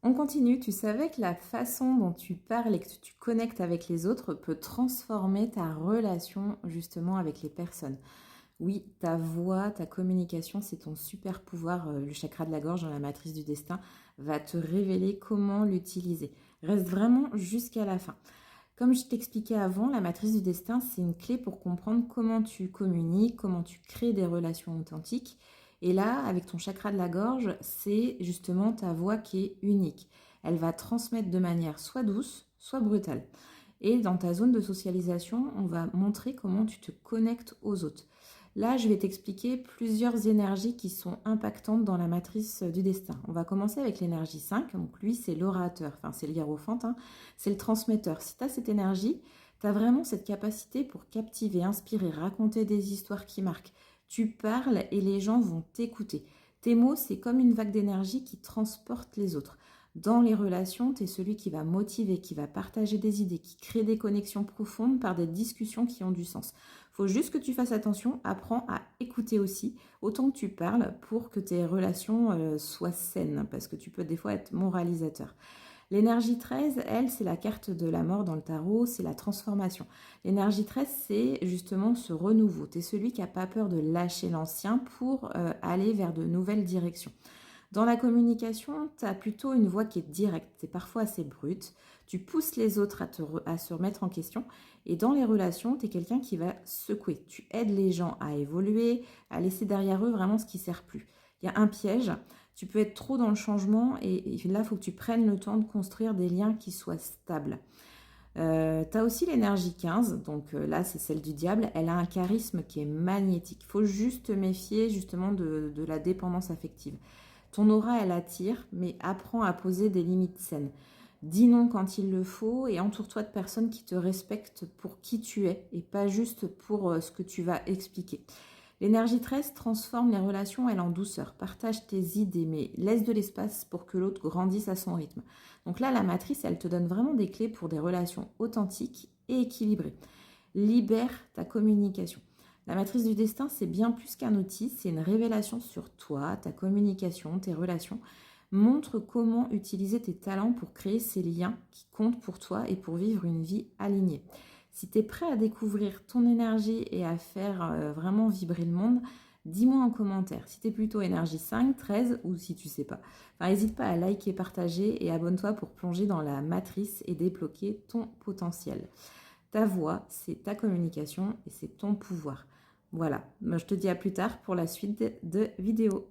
On continue, tu savais que la façon dont tu parles et que tu connectes avec les autres peut transformer ta relation justement avec les personnes. Oui, ta voix, ta communication, c'est ton super pouvoir. Le chakra de la gorge dans la matrice du destin va te révéler comment l'utiliser. Reste vraiment jusqu'à la fin. Comme je t'expliquais avant, la matrice du destin, c'est une clé pour comprendre comment tu communiques, comment tu crées des relations authentiques. Et là, avec ton chakra de la gorge, c'est justement ta voix qui est unique. Elle va transmettre de manière soit douce, soit brutale. Et dans ta zone de socialisation, on va montrer comment tu te connectes aux autres. Là, je vais t'expliquer plusieurs énergies qui sont impactantes dans la matrice du destin. On va commencer avec l'énergie 5. Donc lui, c'est l'orateur, enfin c'est le hiérophante, hein. C'est le transmetteur. Si tu as cette énergie, tu as vraiment cette capacité pour captiver, inspirer, raconter des histoires qui marquent. Tu parles et les gens vont t'écouter. Tes mots, c'est comme une vague d'énergie qui transporte les autres. Dans les relations, tu es celui qui va motiver, qui va partager des idées, qui crée des connexions profondes par des discussions qui ont du sens. Il faut juste que tu fasses attention, apprends à écouter aussi, autant que tu parles, pour que tes relations soient saines, parce que tu peux des fois être moralisateur. L'énergie 13, elle, c'est la carte de la mort dans le tarot, c'est la transformation. L'énergie 13, c'est justement ce renouveau. Tu es celui qui n'a pas peur de lâcher l'ancien pour aller vers de nouvelles directions. Dans la communication, tu as plutôt une voix qui est directe, c'est parfois assez brute. Tu pousses les autres à se remettre en question. Et dans les relations, tu es quelqu'un qui va secouer. Tu aides les gens à évoluer, à laisser derrière eux vraiment ce qui ne sert plus. Il y a un piège, tu peux être trop dans le changement et là, il faut que tu prennes le temps de construire des liens qui soient stables. Tu as aussi l'énergie 15, donc là c'est celle du diable, elle a un charisme qui est magnétique. Il faut juste te méfier justement de la dépendance affective. Ton aura, elle attire, mais apprends à poser des limites saines. Dis non quand il le faut et entoure-toi de personnes qui te respectent pour qui tu es et pas juste pour ce que tu vas expliquer. L'énergie 13 transforme les relations, elle, en douceur. Partage tes idées, mais laisse de l'espace pour que l'autre grandisse à son rythme. Donc là, la matrice, elle te donne vraiment des clés pour des relations authentiques et équilibrées. Libère ta communication. La matrice du destin, c'est bien plus qu'un outil, c'est une révélation sur toi, ta communication, tes relations. Montre comment utiliser tes talents pour créer ces liens qui comptent pour toi et pour vivre une vie alignée. Si tu es prêt à découvrir ton énergie et à faire vraiment vibrer le monde, dis-moi en commentaire si tu es plutôt énergie 5, 13 ou si tu sais pas. Enfin, n'hésite pas à liker, partager et abonne-toi pour plonger dans la matrice et débloquer ton potentiel. Ta voix, c'est ta communication et c'est ton pouvoir. Voilà, moi je te dis à plus tard pour la suite de vidéos.